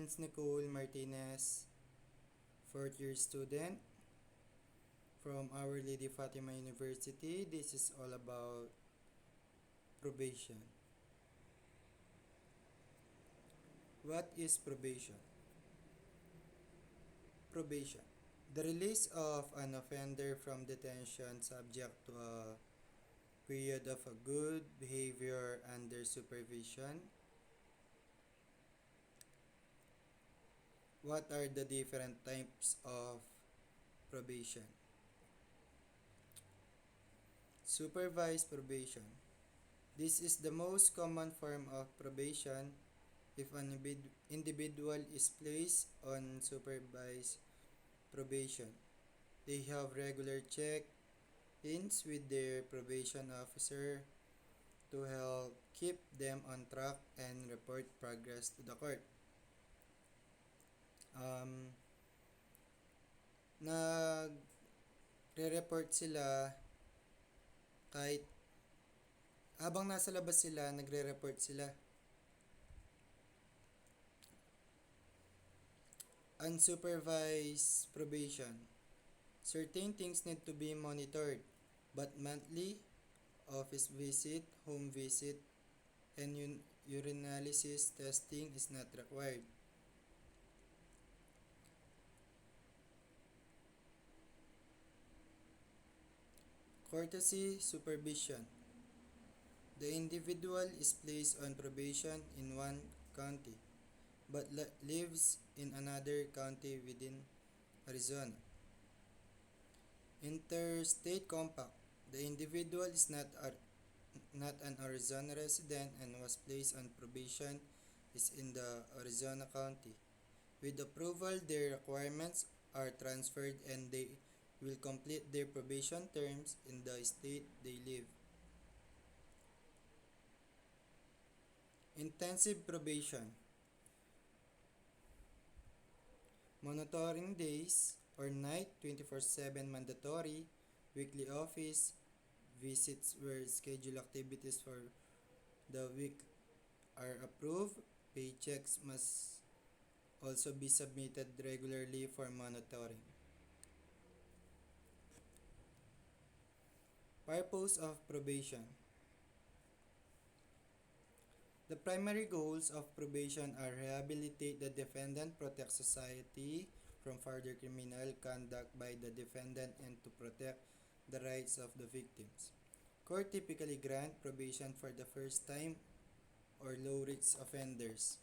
Vince Nicole Martinez, fourth year student from Our Lady Fatima University. This is all about probation. What is probation? Probation. The release of an offender from detention subject to a period of a good behavior under supervision. What are the different types of probation? Supervised probation. This is the most common form of probation if an individual is placed on supervised probation. They have regular check-ins with their probation officer to help keep them on track and report progress to the court. Nagre-report sila kahit habang nasa labas sila, nagre-report sila. Unsupervised probation. Certain things need to be monitored, but monthly office visit, home visit, and urinalysis testing is not required. Courtesy supervision. The individual is placed on probation in one county, but lives in another county within Arizona. Interstate compact. The individual is not an Arizona resident and was placed on probation is in the Arizona county. With approval, their requirements are transferred and they will complete their probation terms in the state they live. Intensive probation. Monitoring days or night, 24/7 mandatory, weekly office visits where scheduled activities for the week are approved. Paychecks must also be submitted regularly for monitoring. Purpose of probation. The primary goals of probation are rehabilitate the defendant, protect society from further criminal conduct by the defendant, and to protect the rights of the victims. Court typically grant probation for the first time or low-risk offenders.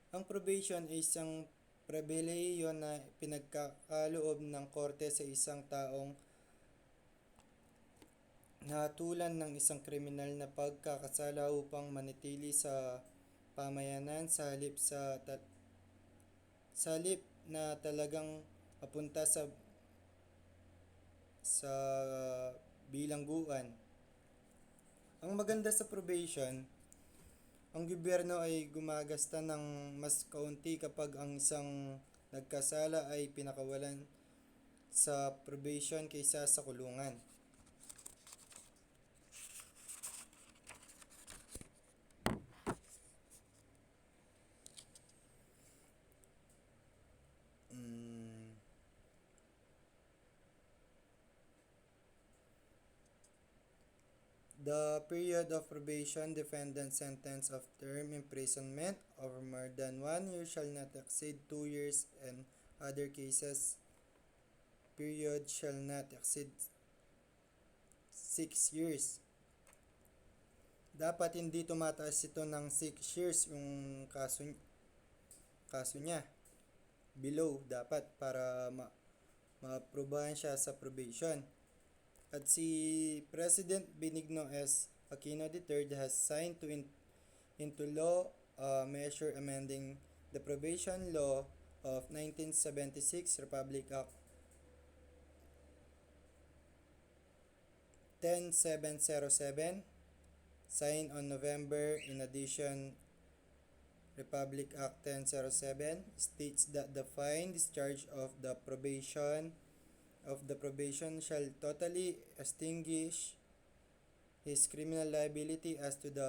Ang probation ay isang pribilehiyo na pinagkakaloob ng korte sa isang taong nahatulan ng isang kriminal na pagkakasala upang manatili sa pamayanan sa halip na talagang mapunta sa bilangguan. Ang maganda sa probation, ang gobyerno ay gumagasta ng mas kaunti kapag ang isang nagkasala ay pinakawalan sa probation kaysa sa kulungan. The period of probation, defendant sentence of term imprisonment over more than 1 year shall not exceed 2 years, and other cases period shall not exceed 6 years. Dapat hindi tumataas ito ng 6 years yung kaso niya. Below dapat para ma-aprobahan siya sa probation. At si President Benigno S. Aquino III has signed into law a measure amending the Probation Law of 1976, Republic Act 10707, signed on November. In addition, Republic Act 1007 states that the fine discharge of the probation shall totally extinguish his criminal liability as to the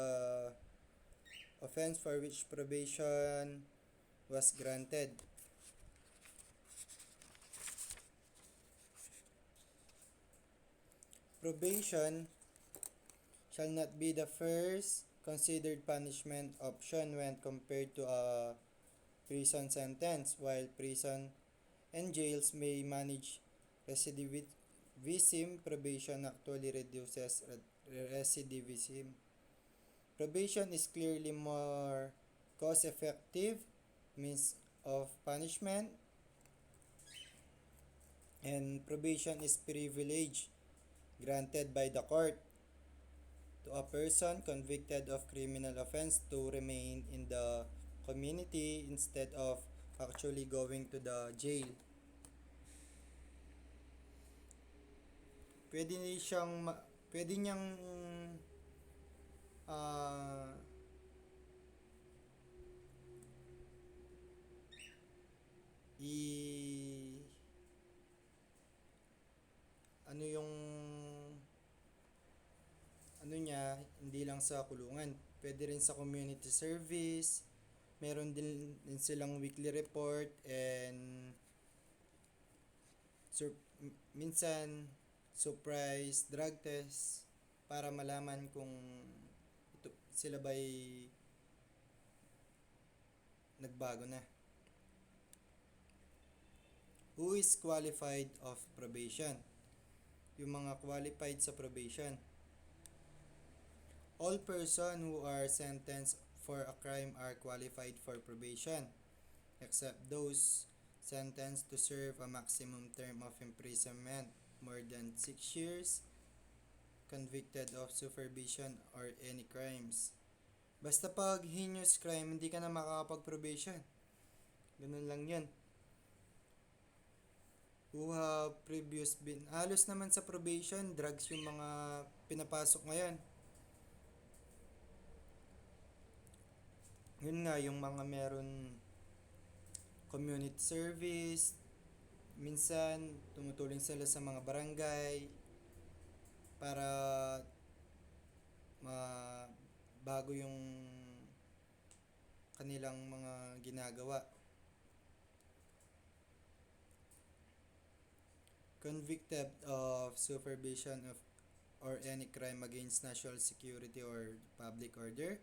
offense for which probation was granted. Probation shall not be the first considered punishment option when compared to a prison sentence, while prison and jails may manage recidivism. Probation actually reduces recidivism. Probation is clearly more cost-effective means of punishment, and probation is privilege granted by the court to a person convicted of criminal offense to remain in the community instead of actually going to the jail. Pwede siyang pwede niyang ah i ano yung ano niya, hindi lang sa kulungan, pwede rin sa community service. Meron din silang weekly report and minsan surprise drug test para malaman kung sila ba'y nagbago na. Who is qualified of probation? Yung mga qualified sa probation. All person who are sentenced for a crime are qualified for probation, except those sentenced to serve a maximum term of imprisonment more than 6 years, convicted of supervision or any crimes. Basta pag heinous crime, hindi ka na makakapag-probation. Ganun lang yan. Who have previous been, halos naman sa probation, drugs yung mga pinapasok ngayon. Yun nga, yung mga meron community service, minsan tumutulong sila sa mga barangay para bago yung kanilang mga ginagawa. Convicted of supervision of or any crime against national security or public order,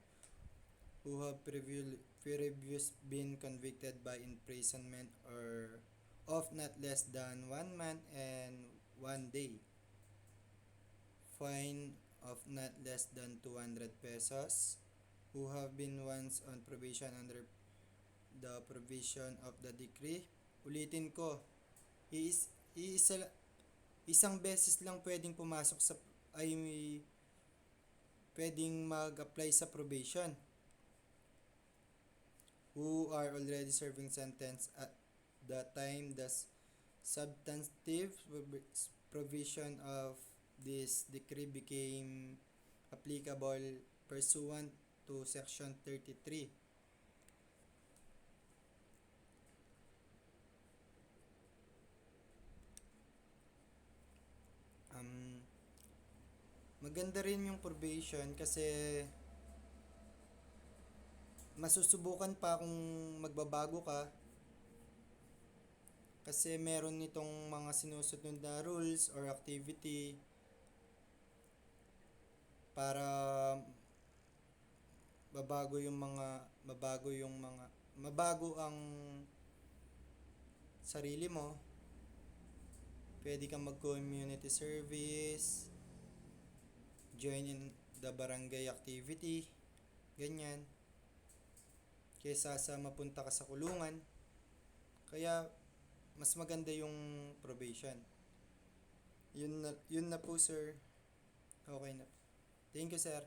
who have previous been convicted by imprisonment or of not less than 1 month and 1 day, fine of not less than 200 pesos, who have been once on probation under the provision of the decree. Ulitin ko, isang beses lang pwedeng pumasok sa pwedeng mag-apply sa probation, who are already serving sentence at the time the substantive provision of this decree became applicable pursuant to section 33. Maganda rin yung probation kasi masusubukan pa kung magbabago ka, kasi meron nitong mga sinusunod na rules or activity para mabago ang sarili mo. Pwede kang mag-community service, join in the barangay activity, ganyan, kaysa sa mapunta ka sa kulungan. Kaya mas maganda yung probation. Yun na po, sir. Okay na. Thank you, sir.